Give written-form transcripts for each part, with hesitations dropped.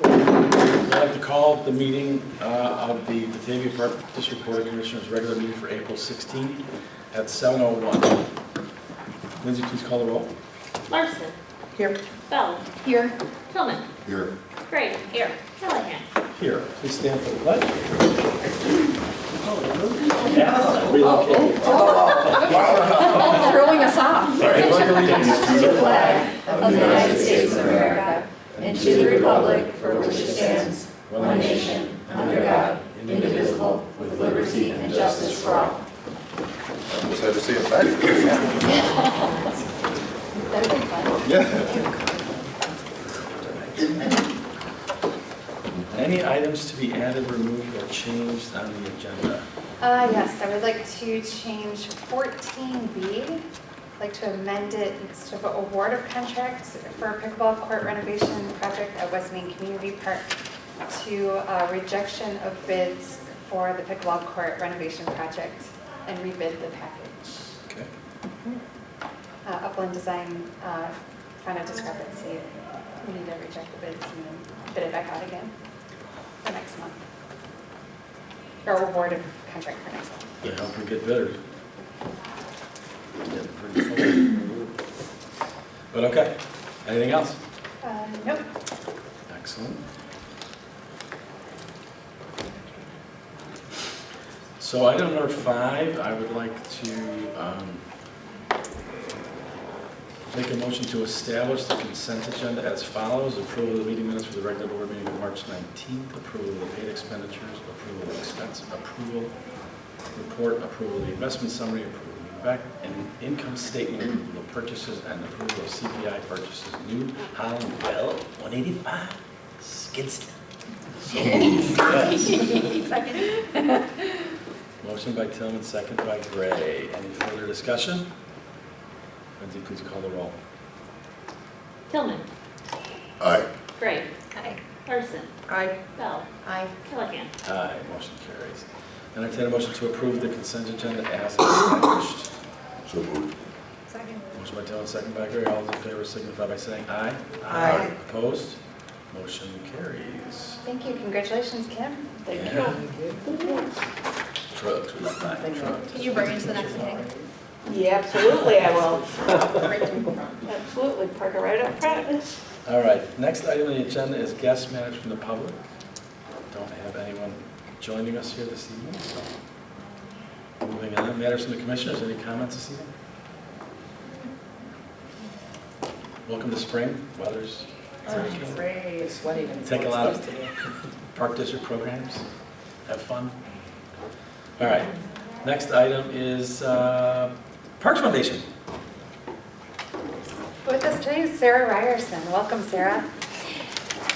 I'd like to call the meeting of the Batavia Park District Board of Commissioners regular meeting for April 16 at 7:01. Lindsay, please call the roll. Larson. Here. Bell. Here. Tillman. Here. Gray. Here. Callahan. Here, please stand for the pledge. Yeah, relocate. Throwing us off. To the flag of the United States of America and to the republic for which it stands, one nation, under God, indivisible, with liberty and justice for all. I almost had to say it back. That'd be fun. Yeah. Any items to be added, removed, or changed on the agenda? Yes, I would like to change 14B. I'd like to amend it instead of award of contract for a pickleball court renovation project at West Main Community Park to rejection of bids for the pickleball court renovation project and rebid the package. Okay. Upland Design found a discrepancy. We need to reject the bids and then bid it back out again for next month. Or award of contract for next month. To help you get bidders. Getting pretty full. But okay, anything else? Nope. Excellent. So item number 5, I would like to make a motion to establish the consent agenda as follows. Approval of the meeting minutes for the regular board meeting of March 19th, approval of the paid expenditures, approval of expense, approval report, approval of the investment summary, approval of and income statement, approval of purchases, and approval of CPI purchases. New Holland Bell 185 skid steer. Second. Motion by Tillman, second by Gray. Any further discussion? Lindsay, please call the roll. Tillman. Aye. Gray. Aye. Larson. Aye. Bell. Aye. Callahan. Aye, motion carries. Entertain a motion to approve the consent agenda as established. So moved. Second. Motion by Tillman, second by Gray. All those in favor signify by saying aye. Aye. Opposed? Motion carries. Thank you. Congratulations, Kim. Thank Yeah. you. Trucks, we love that. Trucks. Can you bring it to the next meeting? Yeah, absolutely, I will. Absolutely, park it right up front. All right, next item on the agenda is guest matters from the public. Don't have anyone joining us here this evening, so moving on. Matters from the commissioners, any comments this evening? Welcome to spring, weather's Great, sweaty. take a lot of Park District programs, have fun. All right, next item is Parks Foundation. With us today is Sarah Ryerson. Welcome, Sarah.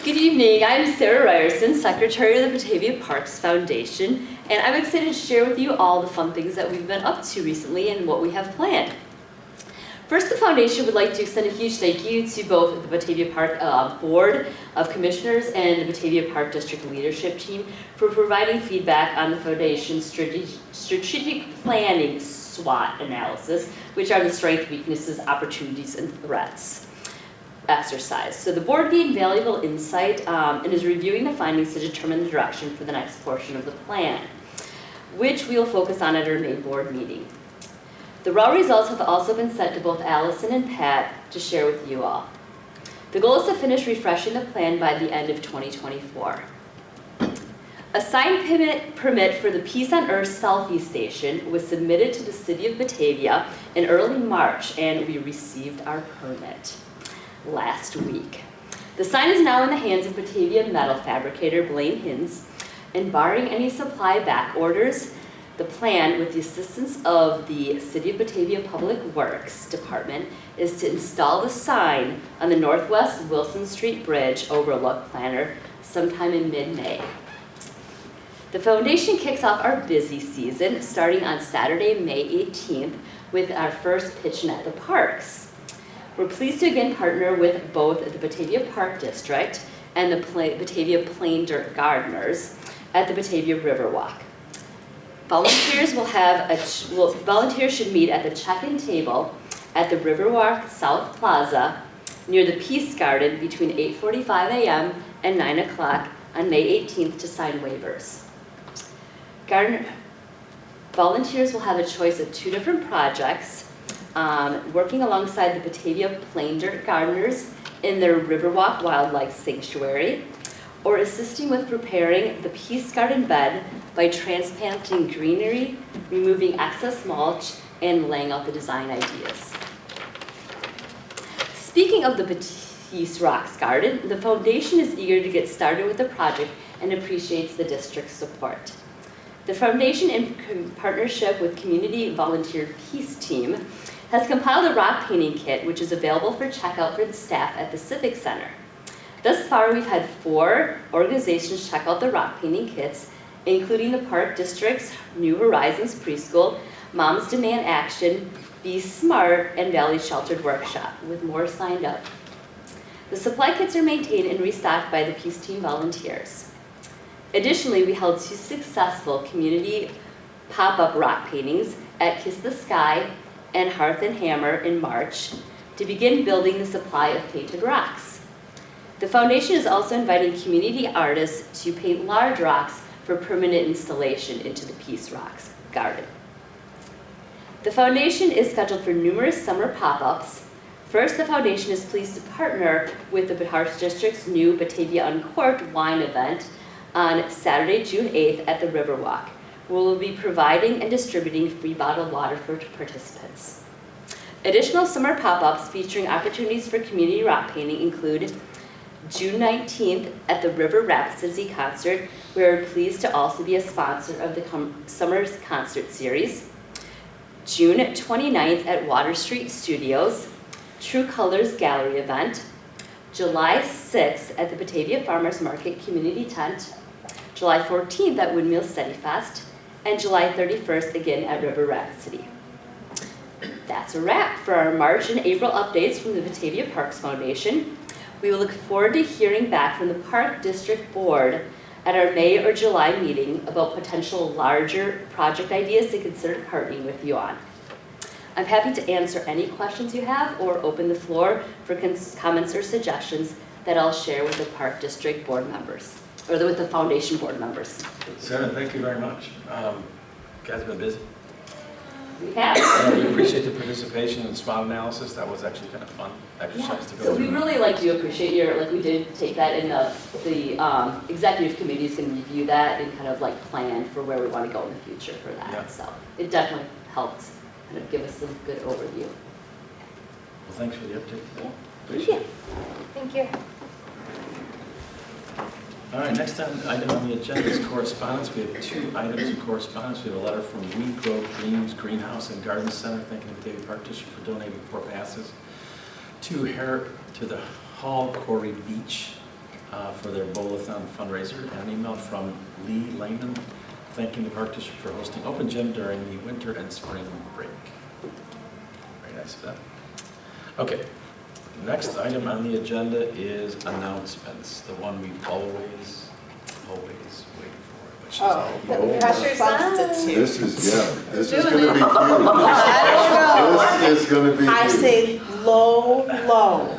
Good evening, I'm Sarah Ryerson, Secretary of the Batavia Parks Foundation, and I'm excited to share with you all the fun things that we've been up to recently and what we have planned. First, the foundation would like to extend a huge thank you to both the Batavia Park Board of Commissioners and the Batavia Park District leadership team for providing feedback on the foundation's strategic planning SWOT analysis, which are the strengths, weaknesses, opportunities, and threats exercise. So the board gained valuable insight and is reviewing the findings to determine the direction for the next portion of the plan, which we will focus on at our May board meeting. The raw results have also been sent to both Allison and Pat to share with you all. The goal is to finish refreshing the plan by the end of 2024. A sign permit for the Peace on Earth selfie station was submitted to the City of Batavia in early March, and we received our permit last week. The sign is now in the hands of Batavia metal fabricator Blaine Hins, and barring any supply back orders, the plan, with the assistance of the City of Batavia Public Works Department, is to install the sign on the Northwest Wilson Street Bridge overlook planter sometime in mid-May. The foundation kicks off our busy season starting on Saturday, May 18th, with our first Pitchin' at the Parks. We're pleased to again partner with both the Batavia Park District and the Batavia Plain Dirt Gardeners at the Batavia Riverwalk. Volunteers volunteers should meet at the check-in table at the Riverwalk South Plaza near the Peace Garden between 8:45 a.m. and 9 o'clock on May 18th to sign waivers. Volunteers will have a choice of 2 different projects, working alongside the Batavia Plain Dirt Gardeners in their Riverwalk Wildlife Sanctuary, or assisting with preparing the Peace Garden bed by transplanting greenery, removing excess mulch, and laying out the design ideas. Speaking of the Batiste Rocks Garden, the foundation is eager to get started with the project and appreciates the district's support. The foundation, in partnership with Community Volunteer Peace Team, has compiled a rock painting kit which is available for checkout for the staff at the Civic Center. Thus far, we've had 4 organizations check out the rock painting kits, including the Park District's New Horizons Preschool, Moms Demand Action, Be Smart, and Valley Sheltered Workshop, with more signed up. The supply kits are maintained and restocked by the Peace Team volunteers. Additionally, we held 2 successful community pop-up rock paintings at Kiss the Sky and Hearth and Hammer in March to begin building the supply of painted rocks. The foundation is also inviting community artists to paint large rocks for permanent installation into the Peace Rocks Garden. The foundation is scheduled for numerous summer pop-ups. First, the foundation is pleased to partner with the Park District's new Batavia Uncorked wine event on Saturday, June 8th at the Riverwalk, where we'll be providing and distributing free bottled water for participants. Additional summer pop-ups featuring opportunities for community rock painting include June 19th at the River Rhapsody concert. We are pleased to also be a sponsor of the Summer's Concert Series. June 29th at Water Street Studios, True Colors Gallery event. July 6th at the Batavia Farmers Market Community Tent. July 14th at Windmill Steady Fest. And July 31st again at River Rhapsody. That's a wrap for our March and April updates from the Batavia Parks Foundation. We will look forward to hearing back from the Park District Board at our May or July meeting about potential larger project ideas to consider partnering with you on. I'm happy to answer any questions you have or open the floor for comments or suggestions that I'll share with the Park District Board members, or with the Foundation Board members. Sarah, thank you very much. You guys have been busy. We have. We appreciate the participation in SWOT analysis. That was actually kind of fun exercise to go So through. we really do appreciate we did take that in the executive committee is going to review that and kind of plan for where we want to go in the future for that. Yeah. So it definitely helps kind of give us some good overview. Well, thanks for the update. Yeah. Appreciate it. Thank you. All right, next item on the agenda is correspondence. We have 2 items in correspondence. We have a letter from We Grow Dreams Greenhouse and Garden Center thanking the Batavia Park District for donating 4 passes to the Hall Quarry Beach for their Bowl-a-thon fundraiser, and an email from Lee Lehman thanking the Park District for hosting open gym during the winter and spring break. Very nice of that. Okay. Next item on the agenda is announcements, the one we always wait for, but she's always. Pressure substitute. This is gonna be huge. I This is gonna be huge. I say low.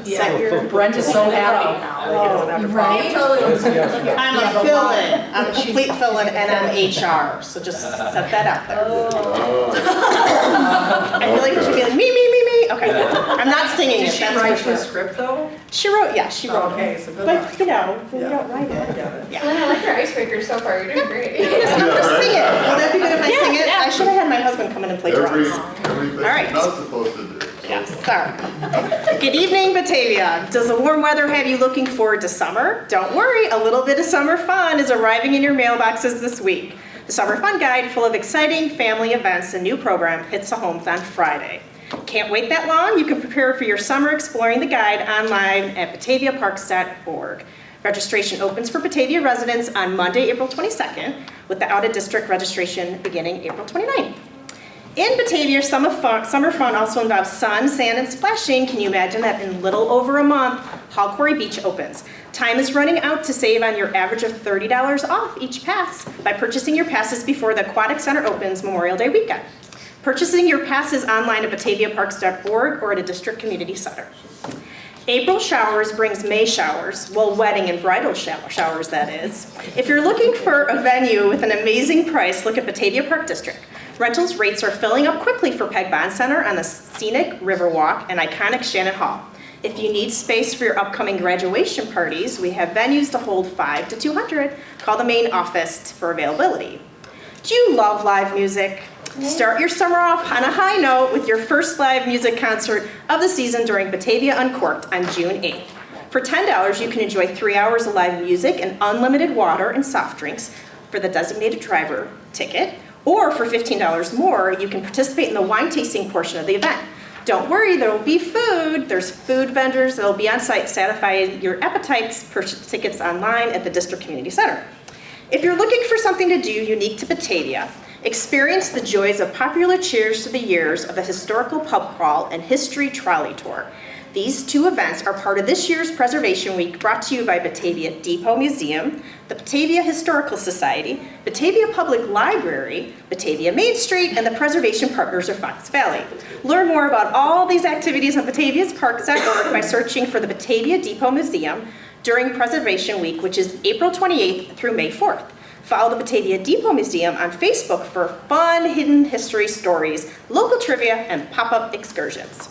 Set your Brent is so happy now. Right? I'm a fill-in. I'm a complete fill-in, and I'm HR. So just set that out there. Oh. I feel like it should be like me. Okay, I'm not singing Did it. she That's write for the sure. script though? She wrote it. Okay, so good But luck. we don't write it. Yeah. Glenn, I like your icebreaker so far. You're doing great. I'm gonna sing it. Will that be good if I sing it? Yeah. I should have had my husband come in and play drums. Everything All right. you're not supposed to do. Yes, sorry. Good evening, Batavia. Does the warm weather have you looking forward to summer? Don't worry, a little bit of summer fun is arriving in your mailboxes this week. The Summer Fun Guide, full of exciting family events and new program, hits the homes on Friday. Can't wait that long? You can prepare for your summer exploring the guide online at bataviaparks.org. Registration opens for Batavia residents on Monday, April 22nd, with the out-of-district registration beginning April 29th. In Batavia, summer fun also involves sun, sand, and splashing. Can you imagine that in little over a month, Hall Quarry Beach opens? Time is running out to save on your average of $30 off each pass by purchasing your passes before the Aquatic Center opens Memorial Day weekend. Purchasing your passes online at bataviaparks.org or at a district community center. April showers brings May showers, well, wedding and bridal showers, that is. If you're looking for a venue with an amazing price, look at Batavia Park District. Rentals rates are filling up quickly for Peg Bond Center on the scenic Riverwalk and iconic Shannon Hall. If you need space for your upcoming graduation parties, we have venues to hold 5 to 200. Call the main office for availability. Do you love live music? Start your summer off on a high note with your first live music concert of the season during Batavia Uncorked on June 8th. For $10, you can enjoy 3 hours of live music and unlimited water and soft drinks for the designated driver ticket. Or for $15 more, you can participate in the wine tasting portion of the event. Don't worry, there will be food. There's food vendors that will be on site, satisfy your appetites. Purchase tickets online at the District Community Center. If you're looking for something to do unique to Batavia, experience the joys of popular Cheers to the Years of the historical pub crawl and history trolley tour. These two events are part of this year's Preservation Week, brought to you by Batavia Depot Museum, the Batavia Historical Society, Batavia Public Library, Batavia Main Street, and the Preservation Partners of Fox Valley. Learn more about all these activities on bataviasparks.org by searching for the Batavia Depot Museum during Preservation Week, which is April 28th through May 4th. Follow the Batavia Depot Museum on Facebook for fun hidden history stories, local trivia, and pop-up excursions.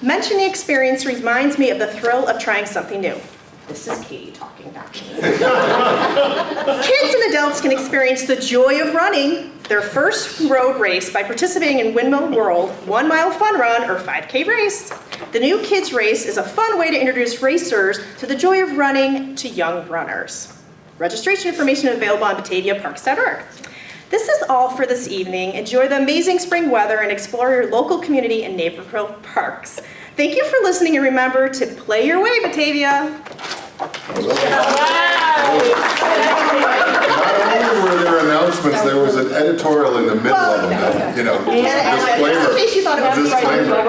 Mentioning the experience reminds me of the thrill of trying something new. This is Katie talking back to me. Kids and adults can experience the joy of running their first road race by participating in Windmill World 1 mile fun run or 5K race. The new kids race is a fun way to introduce racers to the joy of running to young runners. Registration information available on bataviaparks.org. This is all for this evening. Enjoy the amazing spring weather and explore your local community and neighborhood parks. Thank you for listening, and remember to play your way, Batavia. Not only were there announcements, there was an editorial in the middle of them, you know, disclaimer. In case you thought it was Disclaimer.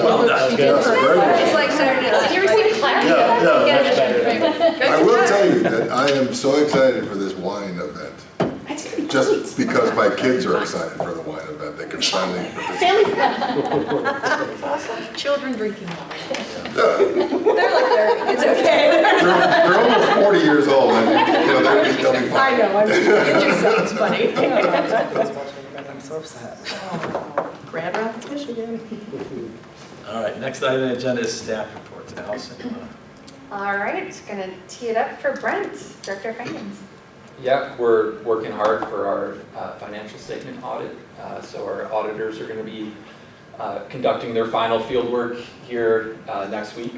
Well done. Yes, very good. It's like Saturday night. You received clarity. Yeah. I will tell you that I am so excited for this wine event. Just because my kids are excited for the wine event, they can finally participate. Children drinking wine. They're They're like 30, it's okay. they're almost 40 years old, and you know, they'll be fine. I know, I'm just, it just sounds funny. I'm so upset. Grand Rapids, Michigan. All right, next item on the agenda is staff reports. Allison. All right, gonna tee it up for Brent, Director of Finance. Yeah, we're working hard for our financial statement audit. So our auditors are going to be conducting their final field work here next week.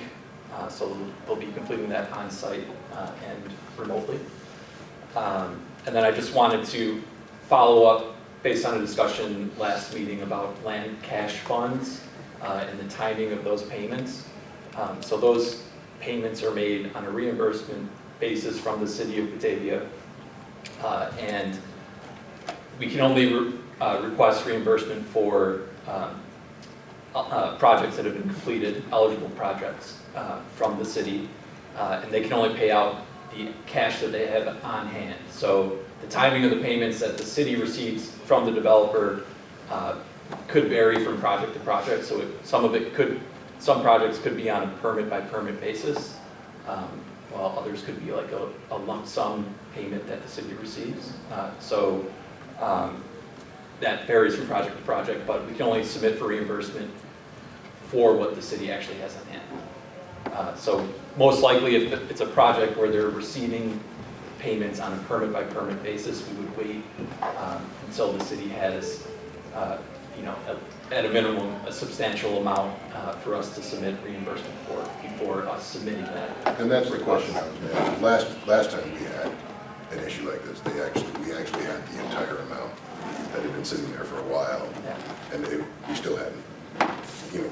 So they'll be completing that on site and remotely. And then I just wanted to follow up based on a discussion last meeting about land cash funds and the timing of those payments. So those payments are made on a reimbursement basis from the city of Batavia. And we can only request reimbursement for projects that have been completed, eligible projects from the city, and they can only pay out the cash that they have on hand. So the timing of the payments that the city receives from the developer could vary from project to project. So some projects could be on a permit by permit basis, while others could be like a lump sum payment that the city receives. So that varies from project to project, but we can only submit for reimbursement for what the city actually has on hand. So most likely if it's a project where they're receiving payments on a permit by permit basis, we would wait until the city has, at a minimum, a substantial amount for us to submit reimbursement for before us submitting that. And that's the question I was asking. Last time we had an issue like this, we actually had the entire amount that had been sitting there for a while, and we still hadn't.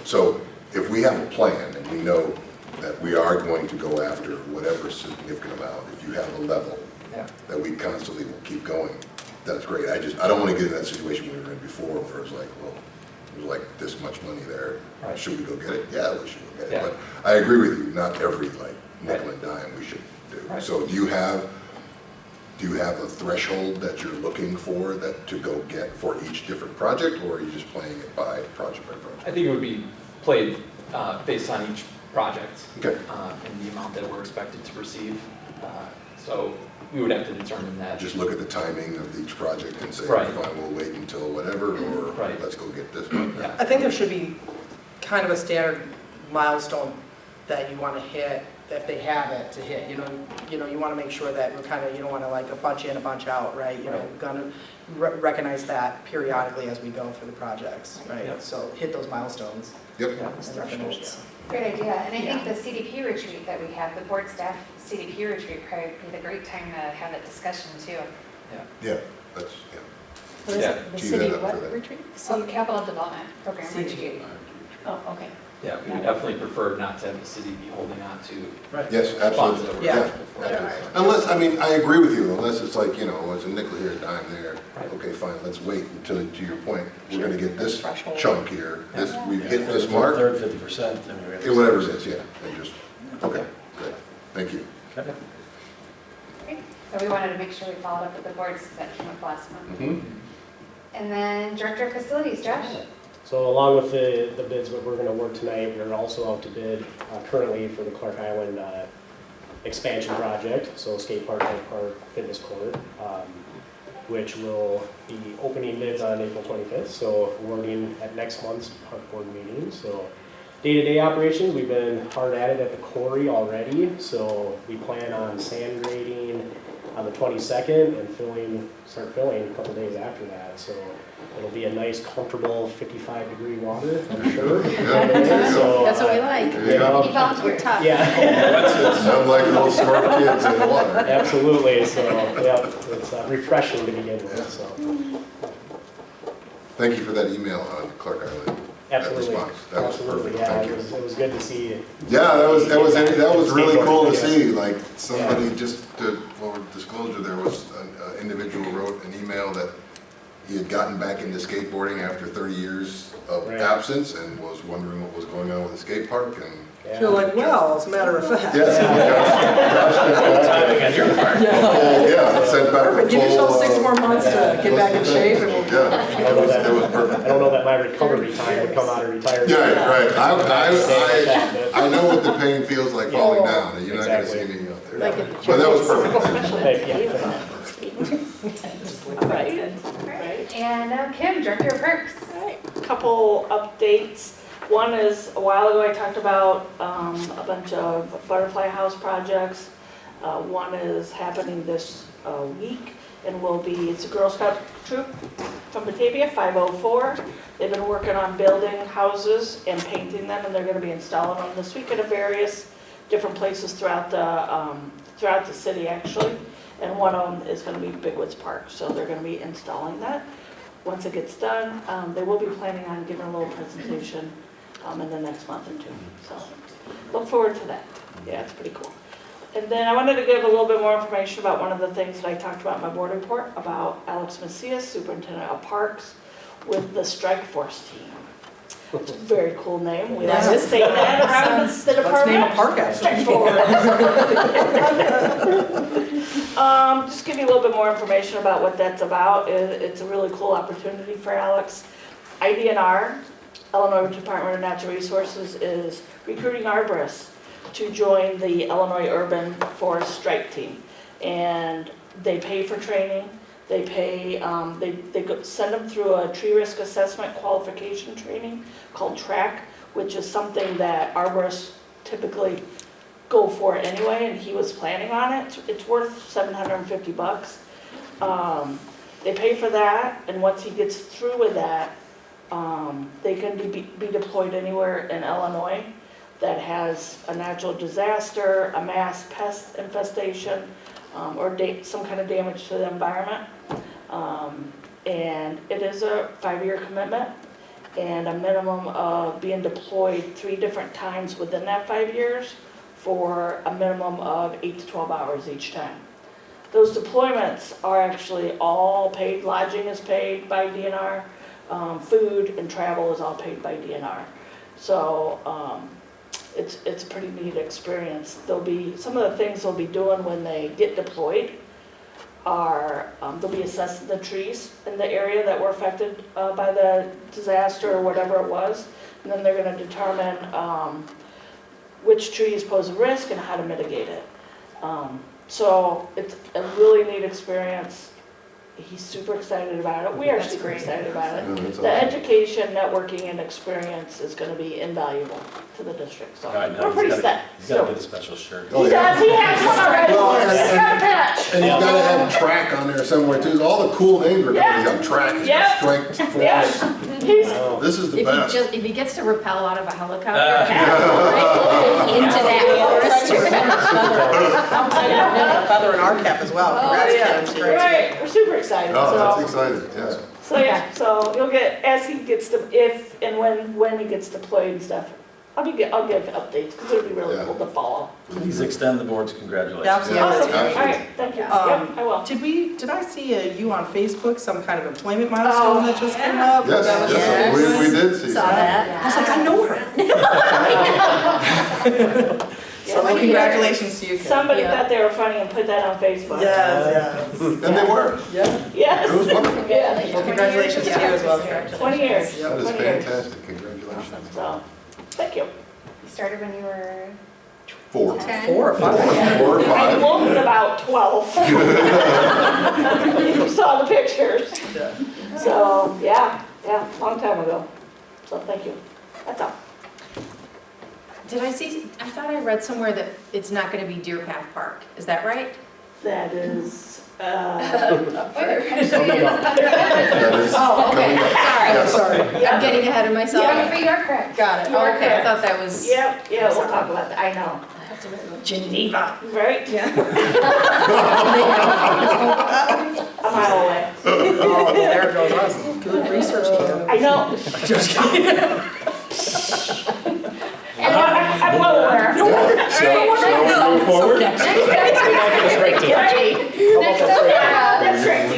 So if we have a plan and we know that we are going to go after whatever significant amount, if you have a level that we constantly will keep going, that's great. I don't want to get in that situation we were in before where it was like, well, it was like this much money there. Right. Should we go get it? Yeah, we should go get it. But I agree with you. Not every nickel and dime we should do. Right. So do you have a threshold that you're looking for to go get for each different project, or are you just playing it by project? I think it would be played based on each project. Okay. And the amount that we're expected to receive. So we would have to determine that. Just look at the timing of each project and say, Right. fine, we'll wait until whatever, or Right. let's go get this one. Yeah. I think there should be kind of a standard milestone that you want to hit, if they have it, to hit, you know, you want to make sure that we're kind of, you don't want to like a bunch in, a bunch out, right? You know, Right. gonna recognize that periodically as we go through the projects, right? Yep. So hit those milestones. Yep. and thresholds. Great idea, and I Yeah. think the CDP retreat that we have, the board staff CDP retreat, probably be the great time to have that discussion too. Yeah, that's, yeah. What is Yeah. it? The Tee city that up what for that. retreat? So capital development program CDP. retreat. Oh, okay. Yeah, we would definitely prefer not to have the city be holding on to Right. Yes, funds absolutely. that were Yeah. eligible for. Absolutely. Unless, I mean, I agree with you, unless it's like, you know, it's a nickel here, a dime there. Right. Okay, fine, let's wait until, to your point, we're gonna get this Threshold. chunk here, this, we've Yeah, hit this for mark, Third, 50%. I mean, we have to- whatever it is, yeah, and just, okay, good, thank you. Okay. Great. So we wanted to make sure we followed up with the boards that came up last month. Mhm. And then Director of Facilities, Josh? So along with the bids that we're going to work tonight, we're also out to bid currently for the Clark Island expansion project, so skate park and park fitness court, which will be opening bids on April 25th, so awarding at next month's park board meeting. So day-to-day operations, we've been hard at it at the quarry already, so we plan on sand grading on the 22nd and start filling a couple days after that. So it'll be a nice, comfortable 55-degree water, I'm sure. So, That's what we like. There you go. Any volunteers? Yeah, Sound like little smart kids in the water. absolutely. So, yeah, it's refreshing to begin with, so. Thank you for that email on Clark Island. That Absolutely. response. That was Absolutely, perfect, yeah, thank it you. was good to see. Yeah, that was really cool to Yes. see, like, somebody, just to, for disclosure, there was an individual wrote an email that he had gotten back into skateboarding after 30 years of Right. absence and was wondering what was going on with the skate park, and Yeah. You're like, well, as a matter of fact. yes, Timing on your part. yeah, sent back a Perfect, give yourself full, 6 more months to get back in shape and we'll. Yeah, it was perfect. I don't know that my recovery time would come out of retirement. Yeah, right, I know what the pain feels like falling down, and you're not gonna see Exactly. me up there. Like in the But that was perfect. Yeah. Right. And Kim, Director of Parks. All right, couple updates. One is, a while ago I talked about a bunch of butterfly house projects. One is happening this week and will be, it's a Girl Scout troop from Batavia, 504. They've been working on building houses and painting them, and they're gonna be installing them this week at various different places throughout the city, actually. And one of them is gonna be Big Woods Park, so they're gonna be installing that. Once it gets done, they will be planning on giving a little presentation in the next month or two. So look forward to that. Yeah, it's pretty cool. And then I wanted to give a little bit more information about one of the things that I talked about in my board report about Alex Macias, Superintendent of Parks, with the Strike Force team. It's a very cool name. We like to say that around the department. Let's name a park after Strike Force. Just give you a little bit more information about what that's about. It's a really cool opportunity for Alex. IDNR, Illinois Department of Natural Resources, is recruiting arborists to join the Illinois Urban Forest Strike Team. And they pay for training. They pay, send them through a tree risk assessment qualification training called TRAC, which is something that arborists typically go for anyway, and he was planning on it. It's worth $750. They pay for that, and once he gets through with that, they can be deployed anywhere in Illinois that has a natural disaster, a mass pest infestation, or some kind of damage to the environment. And it is a 5-year commitment and a minimum of being deployed 3 different times within that 5 years for a minimum of 8 to 12 hours each time. Those deployments are actually all paid. Lodging is paid by DNR. Food and travel is all paid by DNR. So it's a pretty neat experience. There'll be some of the things they'll be doing when they get deployed are they'll be assessing the trees in the area that were affected by the disaster or whatever it was, and then they're going to determine which trees pose a risk and how to mitigate it. So it's a really neat experience. He's super excited about it. We are super excited about it. Yeah, that's The awesome. education, networking, and experience is going to be invaluable to the district. So All right, now we're pretty he's set. got to get a special shirt. Oh, He yeah. does. He has one already. Well, He's got a patch. And he's gotta have track on there somewhere too. All the cool names are Yeah. coming. He's got track, he's Yeah. got strength, Yeah. force. He's This is the best. If he gets to rappel out of a helicopter right into that forest. A feather in our cap as well. Congrats, yeah, Karen. right. We're super excited. Oh, that's So, exciting, yeah. so you'll get as he gets to if and when he gets deployed and stuff. I'll give updates because it'll be really Yeah. cool to follow. Please extend the board's congratulations. Yeah, Awesome. absolutely. All right. Thank you. Um, Yep, I will. Did I see you on Facebook, some kind of employment milestone that just came up? Yes, That was- yes, we did see Saw that. I was like, I know her. So well, congratulations to you, Karen. Somebody Yeah. thought they were funny and put that on Facebook. Yes, yes. And they were. Yeah. Yes. It was wonderful. Yeah. Well, congratulations to you as well, Karen. 20 years. That is 20 years. fantastic, congratulations. So, thank you. You started when you were 4. 10? 4 or 5. 4 or I 5. looked about 12. You saw the pictures. Yeah. So, yeah, long time ago. So, thank you. That's all. I thought I read somewhere that it's not going to be Deer Path Park. Is that right? That is, That is Oh, okay. coming up. Sorry. Yes. Sorry. I'm getting ahead of myself. Yeah. You're correct. Got it. You are Okay, I correct. thought that was. yeah, we'll talk about that. I know. Geneva. Right? Yeah. A mile away. Oh, there goes us. Good research, Karen. I know. Just kidding. I'm well aware. Shall we move forward? Next up, That's right.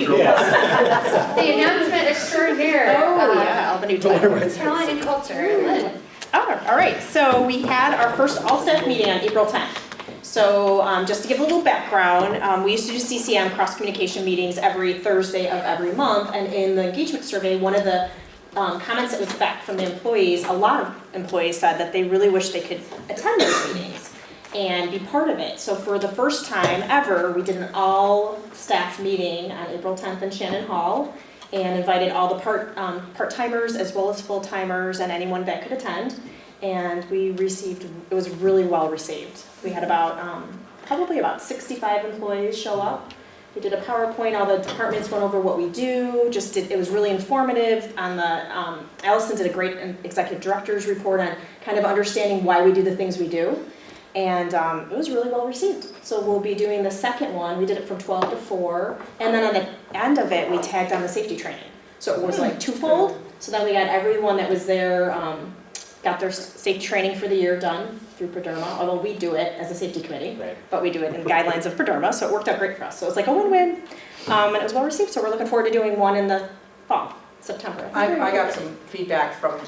the announcement extraordinaire. Oh, yeah, all the new talent. Talent and culture. Lynn. All right, so we had our first all-staff meeting on April 10th. So just to give a little background, we used to do CCM, cross-communication meetings, every Thursday of every month, and in the engagement survey, one of the comments that was back from the employees, a lot of employees said that they really wish they could attend those meetings and be part of it. So for the first time ever, we did an all-staff meeting on April 10th in Shannon Hall and invited all the part-timers as well as full-timers and anyone that could attend. And we received, it was really well received. We had about, probably about 65 employees show up. We did a PowerPoint, all the departments went over what we do, it was really informative on the, Allison did a great executive director's report on kind of understanding why we do the things we do. And it was really well received. So we'll be doing the second one, we did it from 12 to 4, and then on the end of it, we tagged on the safety training. So it was like twofold, so then we got everyone that was there, got their safety training for the year done through Proderma, although we do it as a safety committee, Right. but we do it in the guidelines of Proderma, so it worked out great for us. So it was like a win-win, and it was well received, so we're looking forward to doing one in the fall, September. I got some feedback from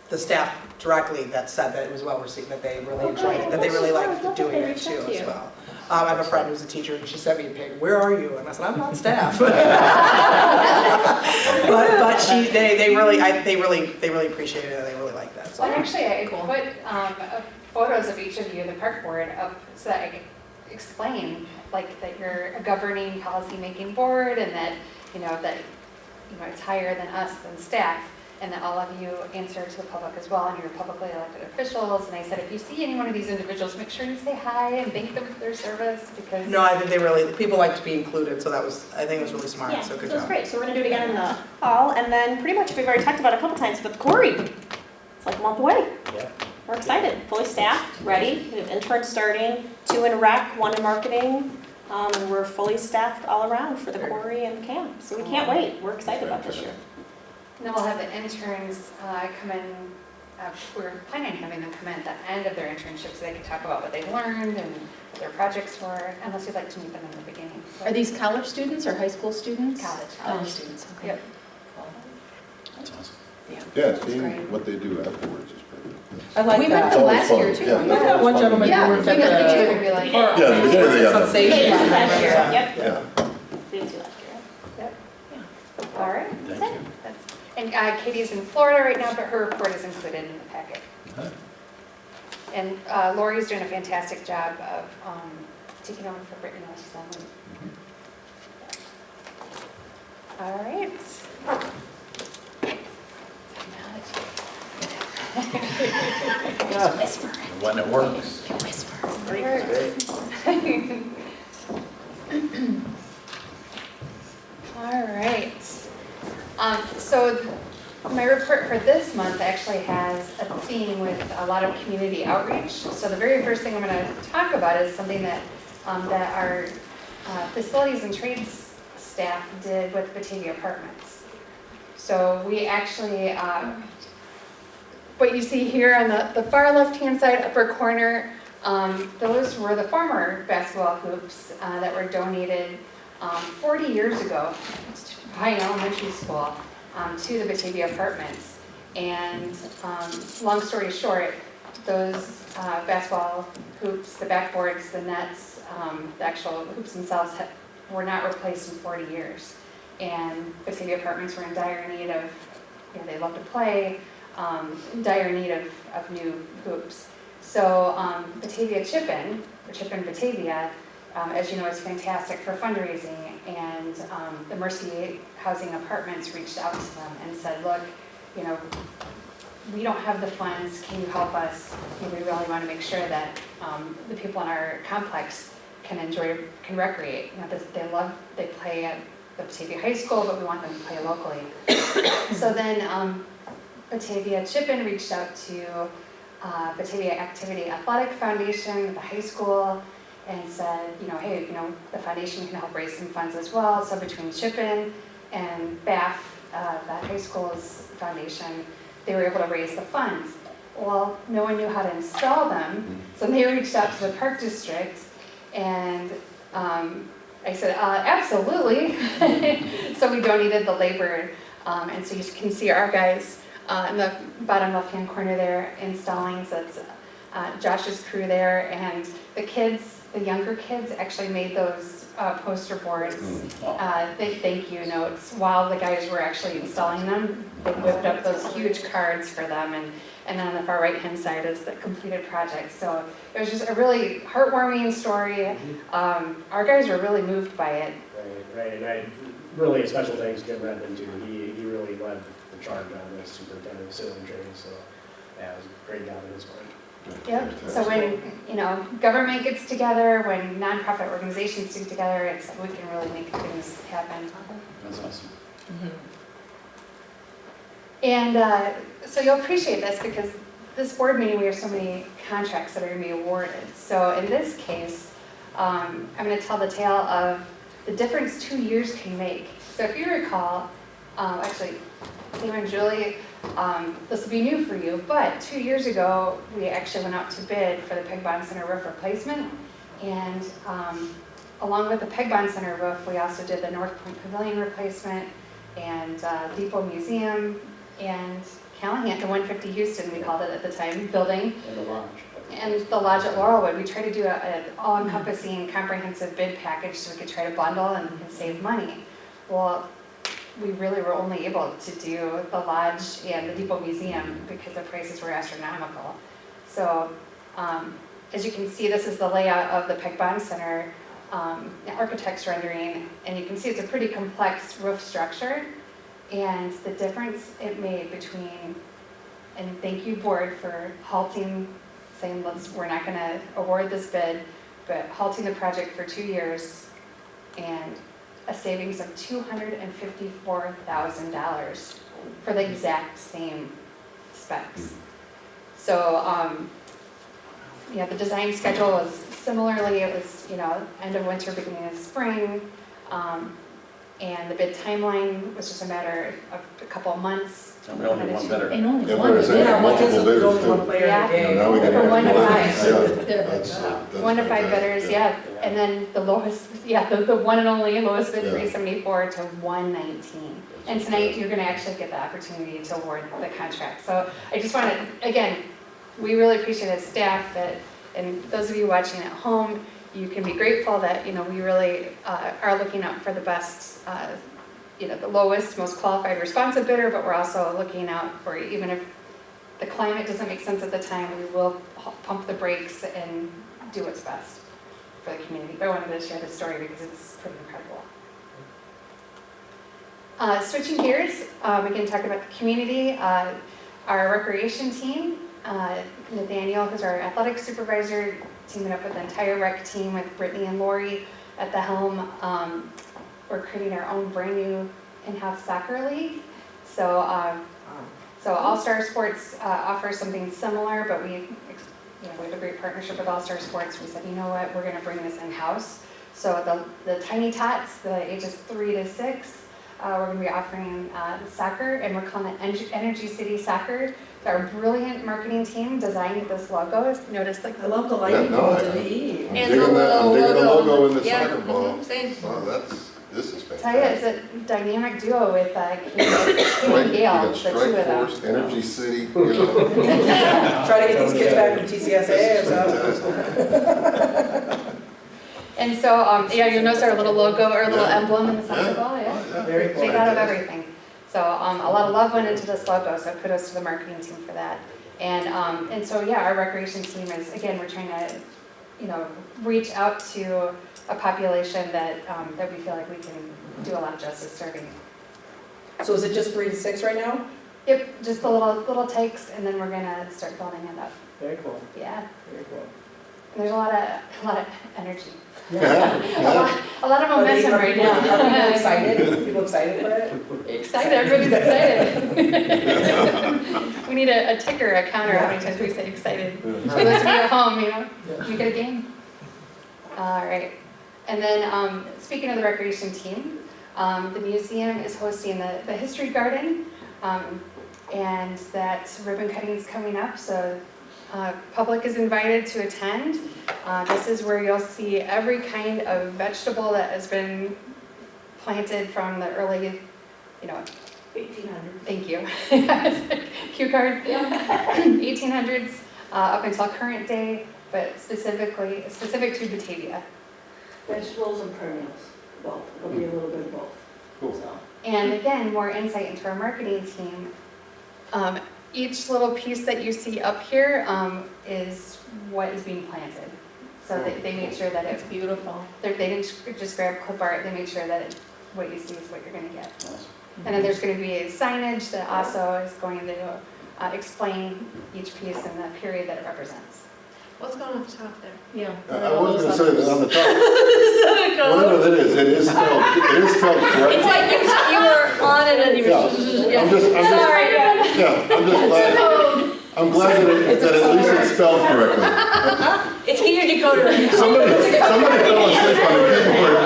the staff directly that said that it was well received, that they really enjoyed it, that they really liked doing it too as well. I have a friend who's a teacher and she sent me a pic, where are you? And I said, I'm not staff. But they really appreciated it, and they really liked that. So. Well, actually, I put photos of each of you, the park board, up so that I could explain, like, that you're a governing policy-making board and that, it's higher than us, than staff, and that all of you answer to the public as well, and you're publicly elected officials. And I said, if you see any one of these individuals, make sure you say hi and thank them for their service, because... No, I think people like to be included, so I think it was really smart, Yeah, so good so it's job. great. So we're gonna do it again in the fall, and then pretty much we've already talked about it a couple times, but Corey, it's like a month away. Yeah. We're excited, fully staffed, ready. We have interns starting, 2 in rec, 1 in marketing, and we're fully staffed all around for the Corey and camp. So we can't wait. We're excited about this year. And then we'll have the interns come in, we're planning on having them come in at the end of their internship so they can talk about what they learned and what their projects were, unless you'd like to meet them in the beginning. Are these college students or high school students? College. College students, okay. Yep. That's awesome. Yeah, seeing great. what they do afterwards is pretty. I like We that. met them always last fun. year too. Yeah. We had one gentleman Yeah, who worked we at got the the... Would be like, Yeah, the beginning they got them. Sensation. Last year, Yeah. yep. Yeah. We did 2 last year. all right. Thank That's it. you. And Katie's in Florida right now, but her report is included in the packet. Huh. And Lori's doing a fantastic job of taking over for Brittany while she's on leave. All right. When it works. All right. So my report for this month actually has a theme with a lot of community outreach. So the very first thing I'm going to talk about is something that that our facilities and trades staff did with Batavia Apartments. So we actually, what you see here on the far left-hand side upper corner, those were the former basketball hoops that were donated 40 years ago by an elementary school to the Batavia Apartments. And long story short, those basketball hoops, the backboards, the nets, the actual hoops themselves were not replaced in 40 years. And Batavia Apartments were in dire need of, they love to play, in dire need of new hoops. So Batavia Chip-In, or Chip-In Batavia, as you know, is fantastic for fundraising, and the Mercy Housing Apartments reached out to them and said, look, we don't have the funds, can you help us? We really want to make sure that the people in our complex can recreate. They play at the Batavia High School, but we want them to play locally. So then Batavia Chip-In reached out to Batavia Activity Athletic Foundation, the high school, and said, hey, the foundation can help raise some funds as well. So between Chip-In and BAF, that high school's foundation, they were able to raise the funds. Well, no one knew how to install them, so they reached out to the Park District, and I said, absolutely. So we donated the labor, and so you can see our guys in the bottom left-hand corner there installing, so it's Josh's crew there, and the kids, the younger kids actually made those poster boards, thank you notes, while the guys were actually installing them. They whipped up those huge cards for them, and then on the far right-hand side is the completed project. So it was just a really heartwarming story. Our guys were really moved by it. Right, and really a special thanks to Jim Redmond too. He really led the charge on this, superintendent of civil and trade, so yeah, it was a great job on his part. Yep, so when, government gets together, when nonprofit organizations get together, we can really make things happen. That's awesome. And so you'll appreciate this because this board meeting, we have so many contracts that are going to be awarded. So in this case, I'm going to tell the tale of the difference 2 years can make. So if you recall, actually, Sam and Julie, this will be new for you, but 2 years ago, we actually went out to bid for the Peg Bond Center roof replacement. And along with the Peg Bond Center roof, we also did the North Point Pavilion replacement and Depot Museum and Callahan, the 150 Houston, we called it at the time, building. And the lodge. And the lodge at Laurelwood. We tried to do an all-encompassing comprehensive bid package so we could try to bundle and save money. Well, we really were only able to do the lodge and the Depot Museum because the prices were astronomical. So as you can see, this is the layout of the Peg Bond Center architect's rendering, and you can see it's a pretty complex roof structure, and the difference it made between, and thank you board for halting, saying we're not going to award this bid, but halting the project for 2 years, and a savings of $254,000 for the exact same specs. So, the design schedule was similarly, it was, end of winter, beginning of spring, and the bid timeline was just a matter of a couple of months. And we only one better. And only Yeah, one. but it's like multiple bidders Only too. one player Yeah. in the game. Now we got From 1 to 5. That's 1 to 5 fantastic, bidders, yeah, and then the lowest, the one and only lowest bid, Yeah. 374 to 119. And tonight, you're gonna actually get the opportunity to award the contract. So I just wanna, again, we really appreciate as staff that, and those of you watching at home, you can be grateful that, we really are looking out for the best, the lowest, most qualified responsive bidder, but we're also looking out for, even if the climate doesn't make sense at the time, we will pump the brakes and do what's best for the community. But I wanted to share this story because it's pretty incredible. Switching gears, we can talk about the community. Our recreation team, Nathaniel, who's our athletic supervisor, teaming up with the entire rec team with Brittany and Lori at the helm. We're creating our own brand new in-house soccer league. So All Star Sports offers something similar, but we have a great partnership with All Star Sports. We said, you know what, we're going to bring this in-house. So the tiny tots, the ages 3 to 6, we're going to be offering soccer, and we're calling it Energy City Soccer. Our brilliant marketing team designed this logo. Notice like I love the Yeah, lighting. no, I'm digging the logo in the soccer ball. Same. Oh, this is tell you, it's fantastic. a dynamic duo with Kate Strike- and you Gail, got the Strike two of them. Force, Energy City, you know. Try to get these kids back from TCSA or something. And so, yeah, you'll notice our little logo, our little Yeah. emblem in the soccer Yeah. ball, yeah. Oh, yeah. Very cool. Made out of everything. So a lot of love went into this logo, so kudos to the marketing team for that. And so, yeah, our recreation team is, again, we're trying to, reach out to a population that we feel like we can do a lot of justice serving. So is it just 3 to 6 right now? Yep, just the little takes, and then we're gonna start building it up. Very cool, Yeah, very cool. and there's a lot of energy, Yeah. a lot of momentum right now. Are people excited? People excited for it? Excited, everybody's excited. We need a ticker, a counter, how many times we say excited. For those of you at home, we get a game. All right. And then, speaking of the recreation team, the museum is hosting the History Garden, and that ribbon cutting is coming up, so public is invited to attend. This is where you'll see every kind of vegetable that has been planted from the early, 1800. thank you. Cue card. 1800s up until current day, but specific to Batavia. Vegetables and perennials, both. It'll be a little bit of both. Cool. So, And again, more insight into our marketing team. Each little piece that you see up here is what is being planted. So they made sure that it's beautiful. They didn't just grab clip art, they made sure that what you see is what you're going to get. And then there's going to be a signage that also is going to explain each piece and the period that it represents. What's going on at the top there? yeah. I was gonna say that on the top, whatever that is, it is spelled correctly. It's like you were on it and you Yeah, were. I'm just Sorry. I'm glad that at least it's spelled correctly. It's in your decoder. Somebody fell asleep on the keyboard.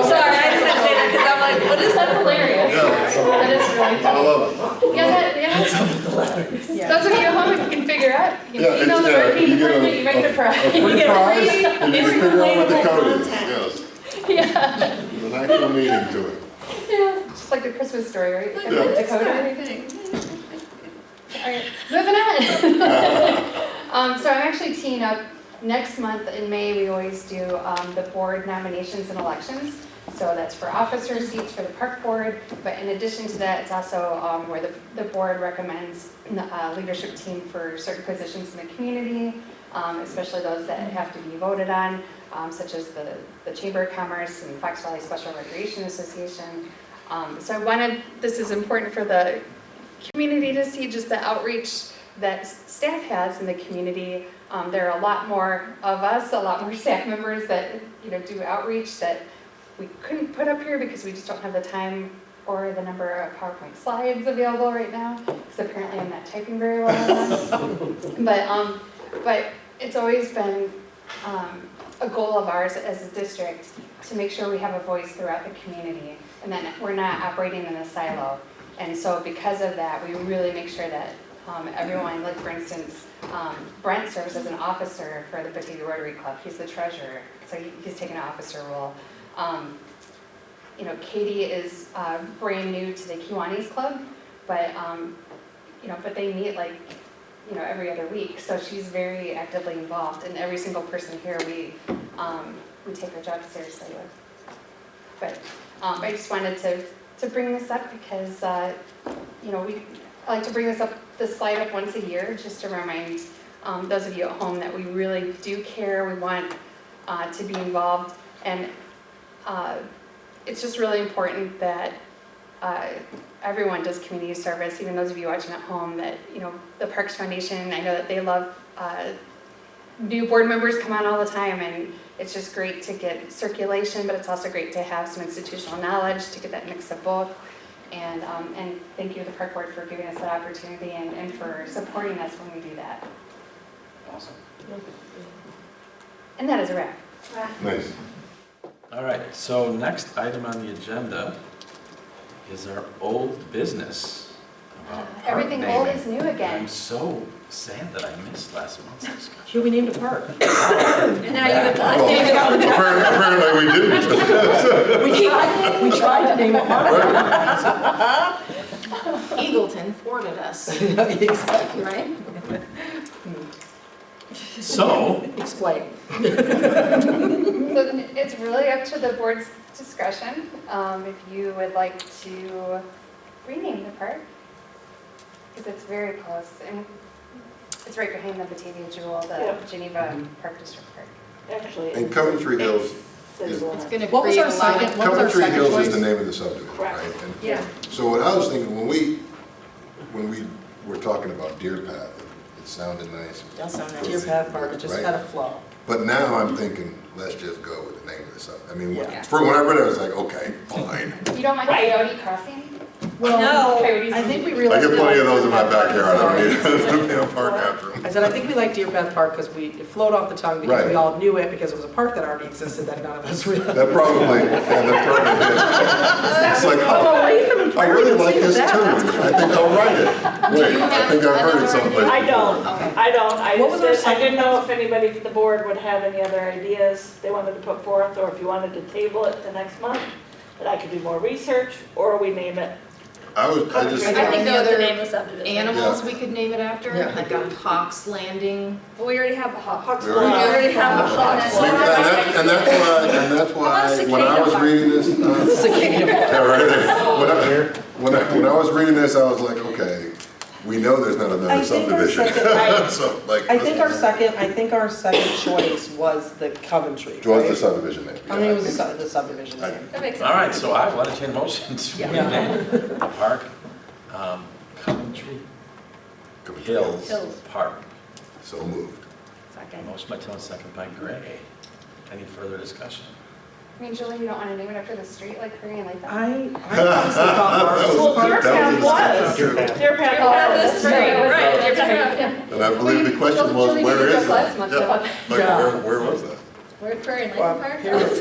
Sorry, I just had to say that because I'm like, what is that? That's hilarious. That is really I funny. love it. Yeah. Those of you at home, if you can figure out, you Yeah, can email the it's, marketing you get department, you make the a prize. free prize, and you can figure out what the code is, yes. Yeah. There's an actual meaning to it. Yeah, just like the Christmas story, right? Like, Yeah. what is Dakota. that? All right, moving on. So I'm actually teeing up next month in May. We always do the board nominations and elections. So that's for officer seats for the park board. But in addition to that, it's also where the board recommends a leadership team for certain positions in the community, especially those that have to be voted on, such as the Chamber of Commerce and Fox Valley Special Recreation Association. So this is important for the community to see just the outreach that staff has in the community. There are a lot more of us, a lot more staff members that do outreach that we couldn't put up here because we just don't have the time or the number of PowerPoint slides available right now, because apparently I'm not typing very well on them. But it's always been a goal of ours as a district to make sure we have a voice throughout the community and that we're not operating in a silo. And so because of that, we really make sure that everyone, like for instance, Brent serves as an officer for the Batavia Rotary Club. He's the treasurer, so he's taken an officer role. Katie is brand new to the Kiwanis Club, but they meet every other week, so she's very actively involved. And every single person here, we take our job seriously with. But I just wanted to bring this up because I like to bring this up the slide up once a year, just to remind those of you at home that we really do care, we want to be involved, and it's just really important that everyone does community service, even those of you watching at home, that, you know, the Parks Foundation, I know that they love new board members come on all the time, and it's just great to get circulation, but it's also great to have some institutional knowledge, to get that mix of both. And thank you to the Park Board for giving us that opportunity and for supporting us when we do that. Awesome. And that is a wrap. Nice. All right, so next item on the agenda is our old business about park Everything old naming. is new again. I'm so sad that I missed last month's discussion. Should we named a park? And now you've got Apparently we didn't. We tried to name a park. Eagleton thwarted us, Exactly. right? So, Explain. So it's really up to the board's discretion, if you would like to rename the park, because it's very close, and it's right behind the Batavia Jewel, the Yeah. Geneva Park District Park. Actually. And Coventry Hills, It's It's gonna What was create our a lot of. second, what was our Coventry second Hills is choice? the name of the subdivision, Correct. right? And Yeah. so what I was thinking, when we were talking about Deer Path, it sounded nice. That sounded nice. Deer Path Park, it just Right. had a flow. But now I'm thinking, let's just go with the name of the sub. I mean, Yeah. when I read it, I was like, okay, fine. You don't mind Right. Coyote Crossing? Well, Coyotes. I think we I realized. get plenty of those in my backyard, I don't Sorry. need a park after them. I said, I think we like Deer Path Park because it flowed off the tongue because we Right. all knew it because it was a park that already existed that none of us really. That probably, it's like, Oh, Latham and I Prairie, really let's like leave it this at tune. that. I think I'll write it. Wait, I think I've heard it someplace. I don't, Okay. I don't, What was our I second didn't know if anybody from the board would have any other ideas they wanted to put forth, or if you wanted to table it to next month, that I could do more research, or we name it. I I just, think the the other name of the subdivision. animals we could name it after, Yeah. like a Hawk's Landing. Well, we already have a hawk. Hawks We already Lawn. already have a hawk. and that's why, when I was reading this, Cicada. yeah, right there. When I was reading this, I was like, okay, we know there's not I another think our subdivision. second- So, like. I think our second choice was the Coventry. Was the right? subdivision name. I think it was the subdivision I- name. That makes sense. all right, so I will entertain a motion to Yeah. rename the park Coventry Hills Park. So moved. Second. Motion by Tillman, second by Gray. Any further discussion? I mean, Julie, you don't want to name it after the street like Prairie and Latham? I honestly thought ours Well, was Deer Path was. Deer Path. Deer Path Path was. is right, right, Deer Path. And I believe the question was, Julie where did is it last that? month, Yeah. though. Like, Yeah. where was that? We're at Prairie and Well, Lake Park. here it is.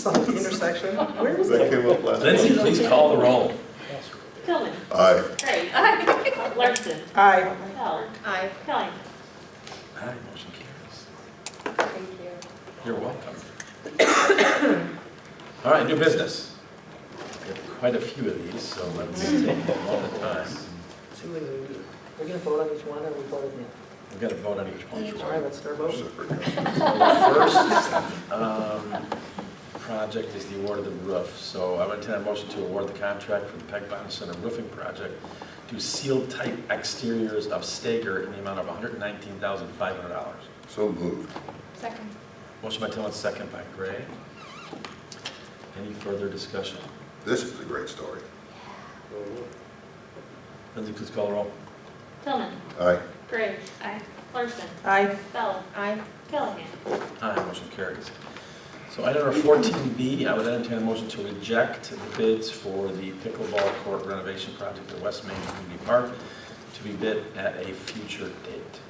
That's the intersection. Where was That that? came up last. Lindsay, please call the roll. Tillman. Aye. Great. Larson. Aye. Bell. Aye. Kelly. Aye, motion carries. Thank you. You're welcome. All right, new business. We have quite a few of these, so let's take them one at a time. So we're gonna vote on each one, or we voted in? We've got to vote on each one. All right, let's start voting. The first project is the award of the roof. So I would intend a motion to award the contract for the Peck Bottom Center roofing project to sealed type exteriors of Stager in the amount of $119,500. So moved. Second. Motion by Tillman, second by Gray. Any further discussion? This is a great story. Lindsay, please call the roll. Tillman. Aye. Gray. Aye. Larson. Aye. Bell. Aye. Callahan. Aye, motion carries. So item number 14B, I would entertain a motion to reject the bids for the pickleball court renovation project at West Main Community Park to be bid at a future date.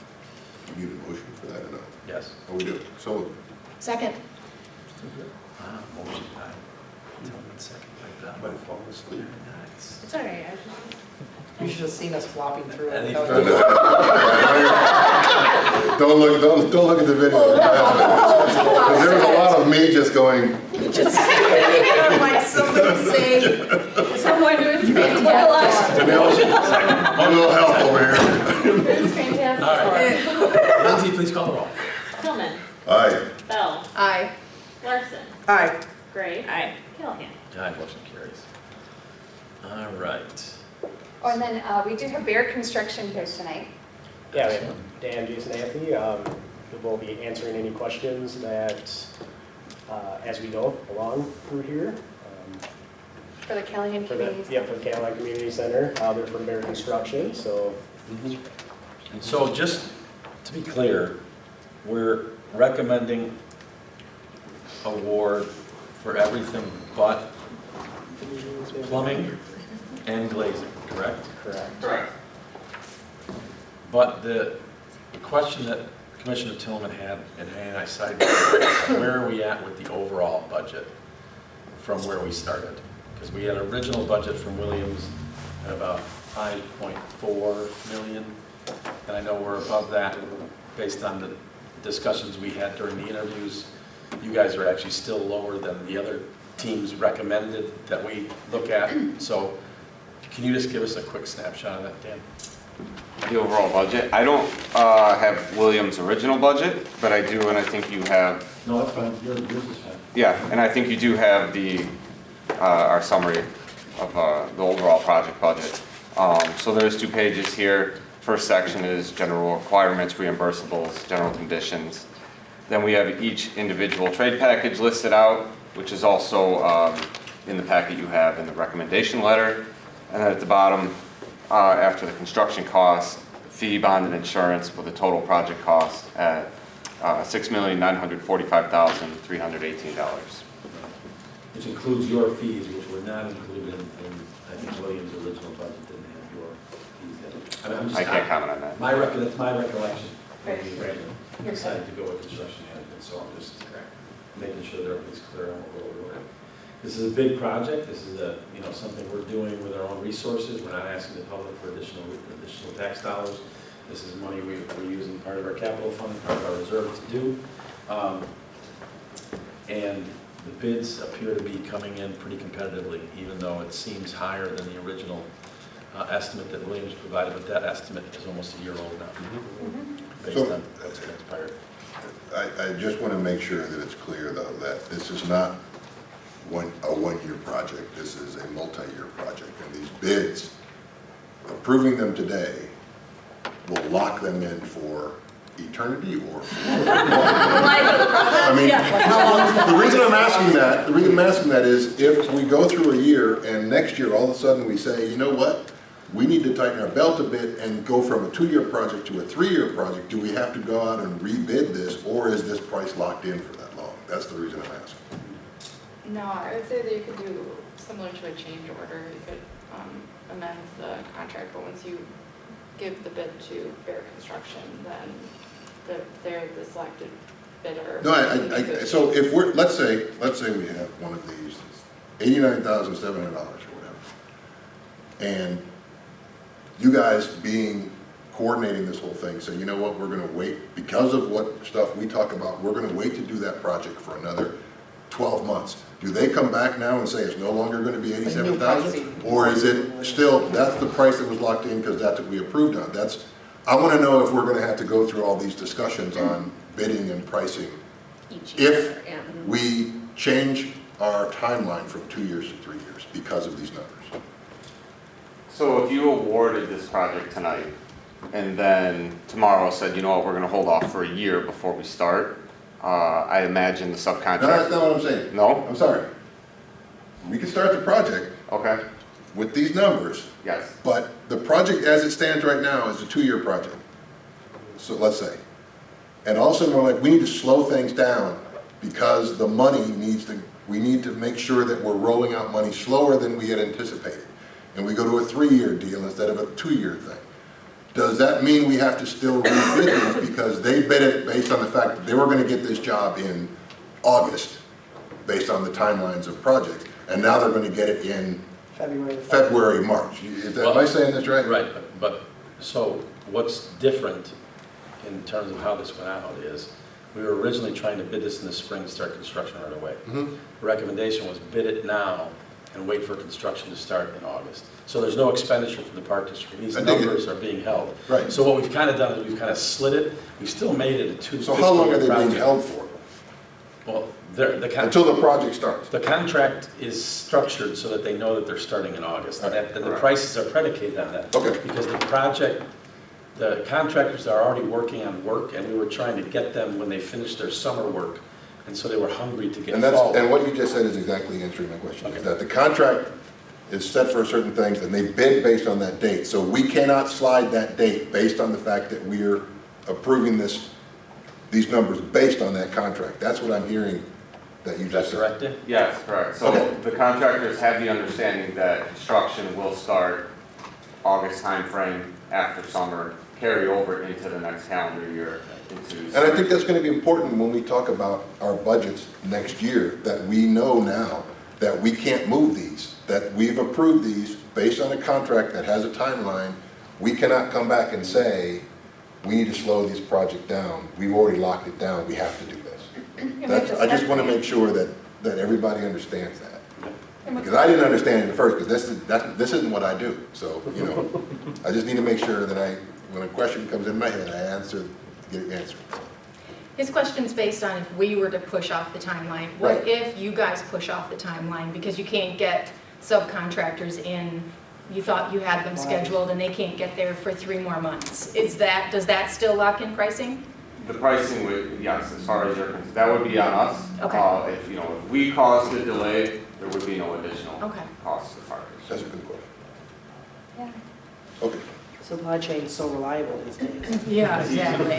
Do you need a motion for that or not? Yes. Oh, we do. So moved. Second. Motion by Tillman, second by Bell. Might fall asleep. Nice. It's all right. You should have seen us flopping through it. Any without- Don't look at the video. Because there was a lot of me just going, Just I'm like somebody saying, Someone who is a little help over here. It was fantastic. All right. Lindsay, please call the roll. Tillman. Aye. Bell. Aye. Larson. aye. Gray. Aye. Callahan. Aye, motion carries. All right. Oh, and then we do have Bear Construction here tonight. Yeah, we have Dan, Jason, Anthony, who will be answering any questions that, as we go along through here. For the Callahan For the, Community. yeah, for the Caroline Community Center, they're from Bear Construction, so. So just to be clear, we're recommending award for everything but plumbing and glazing, correct? Correct. But the question that Commissioner Tillman had, and I cited, where are we at with the overall budget from where we started? Because we had an original budget from Williams at about 5.4 million, and I know we're above that based on the discussions we had during the interviews. You guys are actually still lower than the other teams recommended that we look at. So can you just give us a quick snapshot of that, Dan? The overall budget. I don't have Williams' original budget, but I do, and I think you have. No, that's fine. Yours is fine. Yeah, and I think you do have the our summary of the overall project budget. So there's 2 pages here. First section is general requirements, reimbursables, general conditions. Then we have each individual trade package listed out, which is also in the packet you have in the recommendation letter. And then at the bottom, after the construction costs, fee, bond, and insurance with a total project cost at $6,945,318. Which includes your fees, which were not included in I think Williams' original budget didn't have your fees in it. I mean, I'm just, I can't comment on that. that's my recollection. Right. We decided to go with construction management, so I'm just making sure that everything's clear on what we're doing. This is a big project. This is something we're doing with our own resources. We're not asking the public for additional tax dollars. This is money we're using part of our capital fund, part of our reserve to do. And the bids appear to be coming in pretty competitively, even though it seems higher than the original estimate that Williams provided, but that estimate is almost a year old now, based on what's transpired. I just want to make sure that it's clear, though, that this is not a one-year project. This is a multi-year project. And these bids, approving them today, will lock them in for eternity or for I mean, the reason I'm asking that is if we go through a year and next year all of a sudden we say, you know what, we need to tighten our belt a bit and go from a 2-year project to a 3-year project, do we have to go out and rebid this, or is this price locked in for that long? That's the reason I'm asking. No, I would say that you could do similar to a change order. You could amend the contract, but once you give the bid to Bear Construction, then they're the selected bidder. No, so if let's say we have one of these, $89,700 or whatever, and you guys coordinating this whole thing, say, you know what, we're going to wait, because of what stuff we talk about, we're going to wait to do that project for another 12 months. Do they come back now and say it's no longer going to be $87,000? Or is it still, that's the price that was locked in because that's what we approved on? I want to know if we're going to have to go through all these discussions on bidding and pricing if we change our timeline from 2 years to 3 years because of these numbers. So if you awarded this project tonight and then tomorrow said, you know what, we're going to hold off for a year before we start, I imagine the subcontractor. No, that's not what I'm saying. No? I'm sorry. We can start the project Okay. with these numbers, Yes. but the project as it stands right now is a 2-year project. So let's say. And also we're like, we need to slow things down because the money we need to make sure that we're rolling out money slower than we had anticipated. And we go to a 3-year deal instead of a 2-year thing. Does that mean we have to still rebid these because they bid it based on the fact that they were going to get this job in August based on the timelines of projects, and now they're going to get it in February, March? Am I saying this right? Right, but so what's different in terms of how this went out is we were originally trying to bid this in the spring and start construction right away. The recommendation was bid it now and wait for construction to start in August. So there's no expenditure from the park district. These numbers are being held. Right. So what we've kind of done is we've kind of slid it. We still made it a 2. So how long are they being held for? Well, until the project starts. The contract is structured so that they know that they're starting in August, and the Correct. prices are predicated on that. Okay. Because the contractors are already working on work, and we were trying to get them when they finished their summer work, and so they were hungry to get fall. And what you just said is exactly answering my question, is that the contract is set for certain things, and they bid based on that date. So we cannot slide that date based on the fact that we're approving these numbers based on that contract. That's what I'm hearing that you just said. Correct it? Yes, correct. So Okay. the contractors have the understanding that construction will start August timeframe after summer, carry over into the next calendar year. And I think that's going to be important when we talk about our budgets next year, that we know now that we can't move these, that we've approved these based on a contract that has a timeline. We cannot come back and say, we need to slow this project down. We've already locked it down. We have to do this. I just want to make sure that everybody understands that. Because I didn't understand it at first, because this isn't what I do. So, I just need to make sure that when a question comes in my head, I get it answered. His question's based on if we were to push off the timeline. What Right. if you guys push off the timeline because you can't get subcontractors in? You thought you had them scheduled and they can't get there for 3 more months. Does that still lock in pricing? The pricing would, yes, as far as you're concerned, that would be on us. Okay. If we caused the delay, there would be no additional Okay. costs to the partners. That's a good question. Yeah. Okay. Supply chain's so reliable these days. Yeah, exactly.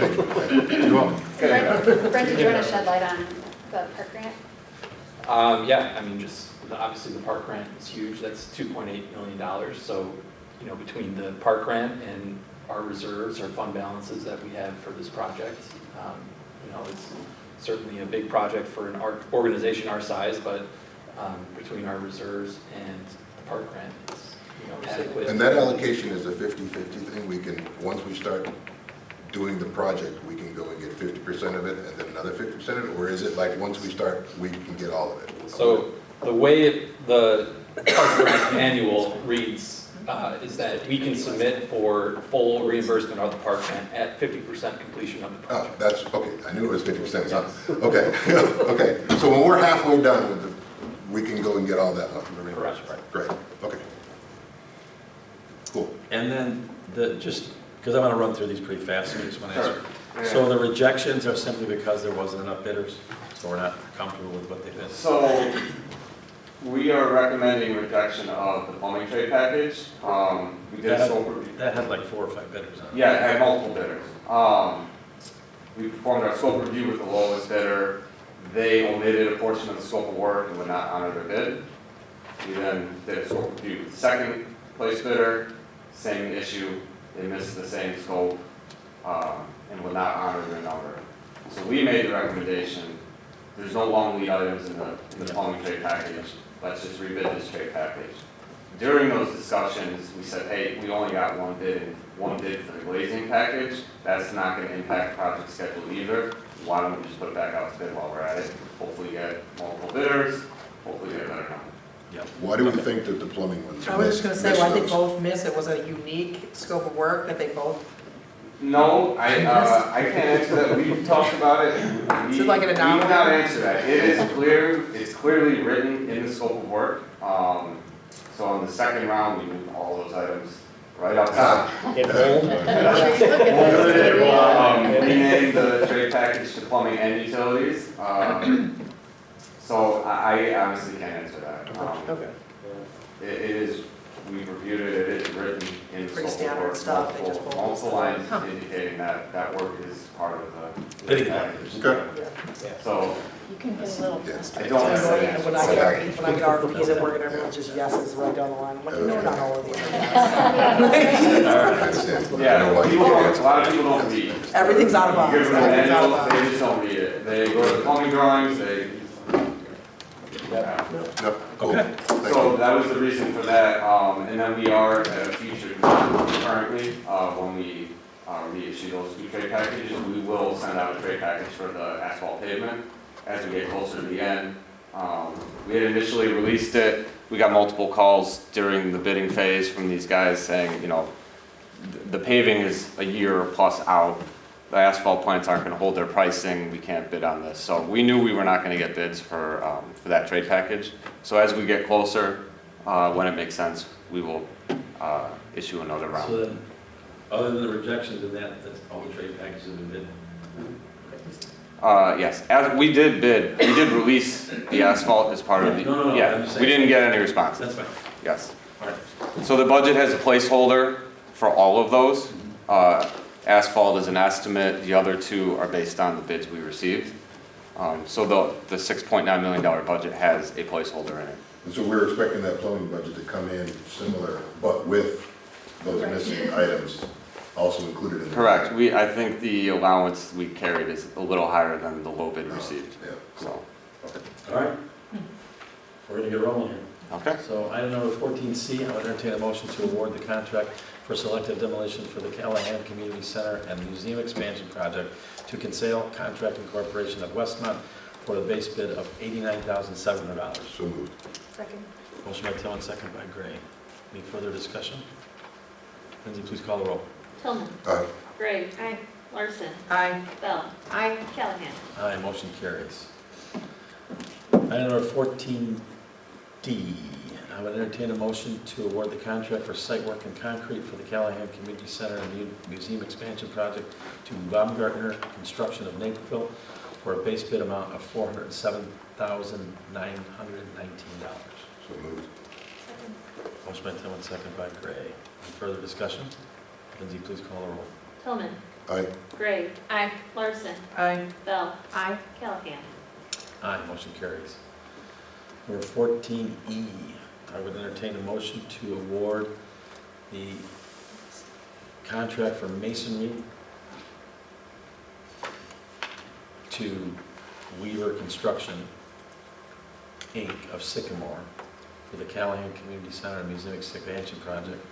You're welcome. Brent, did you want to shed light on the park grant? Yeah, I mean, obviously the park grant is huge, that's $2.8 million. So, between the park grant and our reserves, our fund balances that we have for this project, it's certainly a big project for an organization our size, but between our reserves and the park grant, it's adequate. And that allocation is a 50-50 thing. Once we start doing the project, we can go and get 50% of it and then another 50% of it? Or is it like once we start, we can get all of it? So the way the park grant annual reads is that we can submit for full reimbursement of the park grant at 50% completion of the project. Oh, that's, okay, I knew it was 50%, okay, okay. So when we're halfway done with we can go and get all that money. Correct. Great, okay. Cool. And then just because I want to run through these pretty fast, so I just want to answer. Yeah. So the rejections are simply because there wasn't enough bidders, so we're not comfortable with what they bid. So we are recommending rejection of the plumbing trade package. We did a scope review. That had like 4 or 5 bidders on it. Yeah, it had multiple bidders. We performed our scope review with the lowest bidder. They omitted a portion of the scope of work and would not honor their bid. We then did a scope review with the second place bidder, same issue. They missed the same scope and would not honor their number. So we made the recommendation, there's no long lead items in the plumbing trade package. Let's just rebid this trade package. During those discussions, we said, hey, we only got one bid for the glazing package. That's not going to impact project schedule either. Why don't we just put it back out to bid while we're at it? Hopefully get multiple bidders, hopefully get a better number. Yep. Why do we think that the plumbing ones? I was just gonna say, well, I think those? both missed. It was a unique scope of work that they both, No, I can't answer that. We've talked about it. Is it like an anomaly? We cannot answer that. It is clear, it's clearly written in the scope of work. So on the second round, we moved all those items right up top. In bold. Renamed the trade package to plumbing and utilities. So I honestly can't answer that. okay. It is, we've reviewed it, it is written in the Pretty scope of standard work. stuff, they just pulled Multiple this lines stuff. indicating that work is part of the Bidding package. Okay. So, You can get a little Yeah. I don't have that answer. When I get RFPs at work and everyone's just yeses right down the line, I'm like, no, not all of these. I understand. I know yeah, why you people can't don't, a answer. lot of people don't read. Everything's out of box. You give them an Everything's out of manual, box. they just don't read it. They go to the plumbing drawings, No, cool. Okay. Thank So you. that was the reason for that, and then we are at a future currently, when we reissue those 2 trade packages, we will send out a trade package for the asphalt pavement as we get closer to the end. We had initially released it, we got multiple calls during the bidding phase from these guys saying, the paving is a year plus out, the asphalt plants aren't gonna hold their pricing, we can't bid on this. So we knew we were not gonna get bids for that trade package. So as we get closer, when it makes sense, we will issue another So round. then, other than the rejections and that's all the trade packages have been bid? Yes, as we did bid, we did release the asphalt as part of the, No, I'm yeah, just we saying. didn't get any responses, That's fine. yes. All right. So the budget has a placeholder for all of those. Asphalt is an estimate, the other two are based on the bids we received. So the $6.9 million budget has a placeholder in it. And so we're expecting that plumbing budget to come in similar, but with those missing items also included in the. Correct, I think the allowance we carried is a little higher than the low bid received, Yeah. so, All right. We're gonna get rolling here. okay. So item number 14C, I would entertain a motion to award the contract for selective demolition for the Callahan Community Center and Museum Expansion Project to Kinsale Contracting Corporation of Westmont for the base bid of $89,700. So moved. Second. Motion by Tillman, second by Gray. Any further discussion? Lindsay, please call the roll. Tillman. Aye. Gray. Larson. Aye. Bell. Aye. Callahan. Aye, motion carries. Item number 14D, I would entertain a motion to award the contract for site work and concrete for the Callahan Community Center and Museum Expansion Project to Baumgartner Construction of Naperville for a base bid amount of $407,919. So moved. Motion by Tillman, second by Gray. Any further discussion? Lindsay, please call the roll. Tillman. Aye. Gray. Aye. Larson. Aye. Bell. Aye. Callahan. Aye, motion carries. Number 14E, I would entertain a motion to award the contract for masonry to Weaver Construction, Inc. of Sycamore for the Callahan Community Center and Museum Expansion Project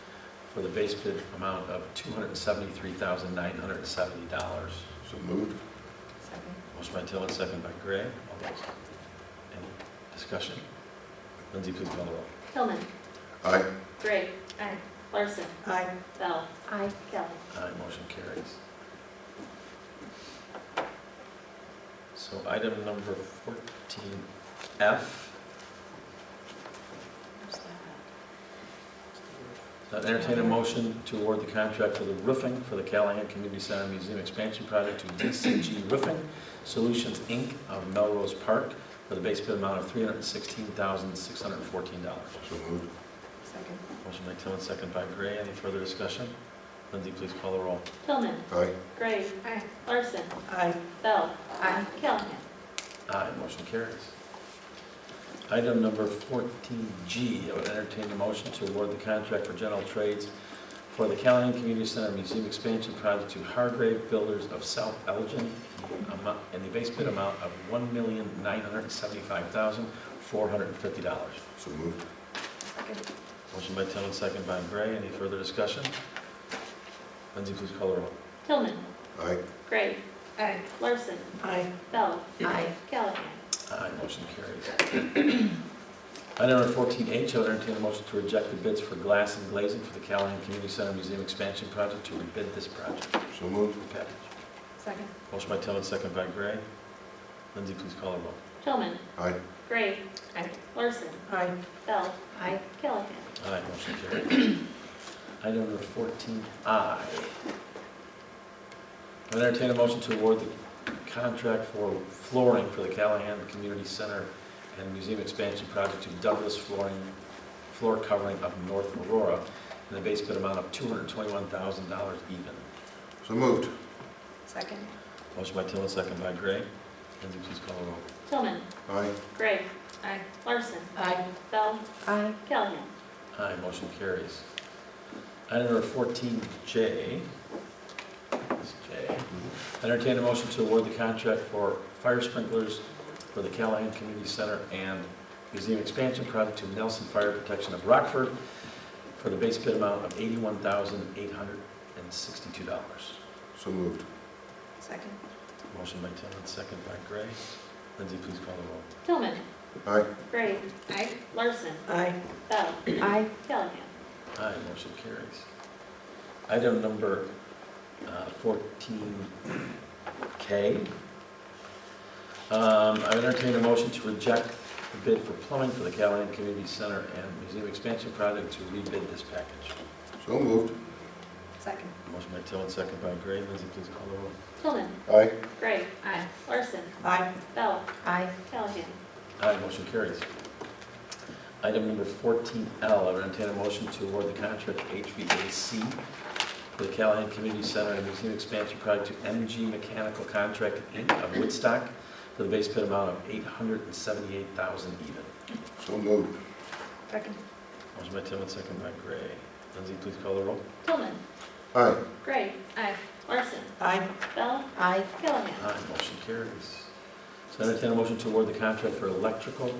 for the base bid amount of $273,970. So moved. Second. Motion by Tillman, second by Gray. All those, any discussion? Lindsay, please call the roll. Tillman. Aye. Gray. Aye. Larson. Aye. Bell. Aye. Callahan. Aye, motion carries. So item number 14F. Entertain a motion to award the contract for the roofing for the Callahan Community Center Museum Expansion Project to DCG Roofing Solutions, Inc. of Melrose Park for the base bid amount of $316,614. So moved. Second. Motion by Tillman, second by Gray. Any further discussion? Lindsay, please call the roll. Tillman. Aye. Gray. Aye. Larson. Aye. Bell. Aye. Callahan. Aye, motion carries. Item number 14G, I would entertain a motion to award the contract for general trades for the Callahan Community Center Museum Expansion Project to Hargrave Builders of South Elgin in the base bid amount of $1,975,450. So moved. Second. Motion by Tillman, second by Gray. Any further discussion? Lindsay, please call the roll. Tillman. Aye. Gray. Aye. Larson. Aye. Bell. Aye. Callahan. Aye, motion carries. Item number 14H, I would entertain a motion to reject the bids for glass and glazing for the Callahan Community Center Museum Expansion Project to rebid this project. So moved. Package. Second. Motion by Tillman, second by Gray. Lindsay, please call the roll. Tillman. Aye. Gray. Aye. Larson. Aye. Bell. Aye. Callahan. Aye, motion carries. Item number 14I. I would entertain a motion to award the contract for flooring for the Callahan Community Center and Museum Expansion Project to Douglas Flooring, floor covering of North Aurora, in the base bid amount of $221,000 even. So moved. Second. Motion by Tillman, second by Gray. Lindsay, please call the roll. Tillman. Aye. Gray. Aye. Larson. Aye. Bell. Aye. Callahan. Aye, motion carries. Item number 14J. This is J. I entertain a motion to award the contract for fire sprinklers for the Callahan Community Center and Museum Expansion Project to Nelson Fire Protection of Rockford for the base bid amount of $81,862. So moved. Second. Motion by Tillman, second by Gray. Lindsay, please call the roll. Tillman. Aye. Gray. Aye. Larson. Aye. Bell. Aye. Callahan. Aye, motion carries. Item number 14K. I would entertain a motion to reject the bid for plumbing for the Callahan Community Center and Museum Expansion Project to rebid this package. So moved. Second. Motion by Tillman, second by Gray. Lindsay, please call the roll. Tillman. Aye. Gray. Aye. Larson. Aye. Bell. Aye. Callahan. Aye, motion carries. Item number 14L, I would entertain a motion to award the contract for HVAC for the Callahan Community Center and Museum Expansion Project to MG Mechanical Contract Inc. of Woodstock for the base bid amount of $878,000 even. So moved. Second. Motion by Tillman, second by Gray. Lindsay, please call the roll. Tillman. Aye. Gray. Aye. Larson. Aye. Bell. Aye. Callahan. Aye, motion carries. So I entertain a motion to award the contract for electrical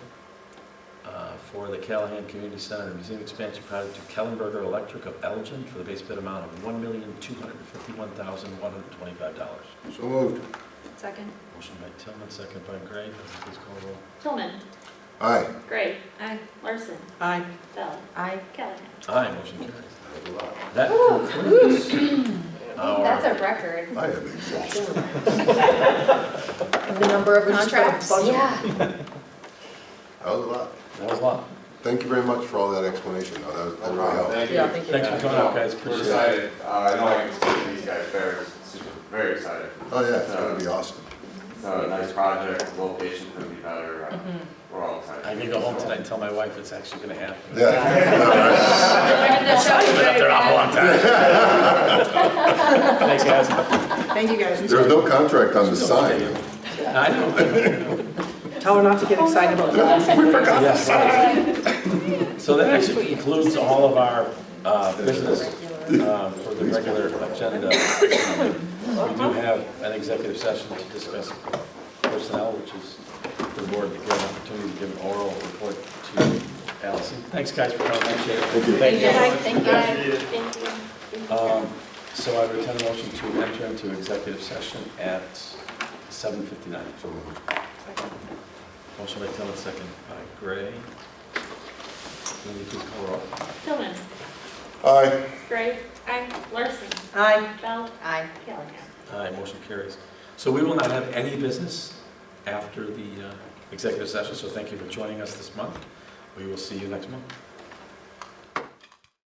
for the Callahan Community Center and Museum Expansion Project to Kellenberger Electric of Elgin for the base bid amount of $1,251,125. So moved. Second. Motion by Tillman, second by Gray. Lindsay, please call the roll. Tillman. Aye. Gray. Aye. Larson. Aye. Bell. Aye. Callahan. Aye, motion carries. That concludes That's our, a record. I am exhausted. The number of We just put a contracts? bunch of- Yeah. That was a lot. that was a lot. Thank you very much for all that explanation. No, that really helped. Thank you. Yeah, thank you. Thanks for coming out, guys. We're Appreciate it. excited. I know I can speak to these guys very, very excited. Oh, yeah, it's gonna be awesome. It's a nice project, the location couldn't be better. We're all excited. I can go home tonight and tell my wife it's actually going to happen. Yeah. It's been up there an awful long time. Thanks, guys. Thank you, guys. There's no contract on the sign. I know. Tell her not to get excited about that. We forgot the Yes. sign. So that actually concludes all of our business for the regular agenda. We do have an executive session to discuss personnel, which is for the board to get an opportunity to give an oral report to Allison. Thanks, guys, for coming. Appreciate it. Thank you. Thank you. Thank you. So I would entertain a motion to enter into executive session at 7:59. So moved. Motion by Tillman, second by Gray. Lindsay, please call the roll. Tillman. Aye. Gray. Aye. Larson. Aye. Bell. Aye. Callahan. Aye, motion carries. So we will not have any business after the executive session, so thank you for joining us this month. We will see you next month.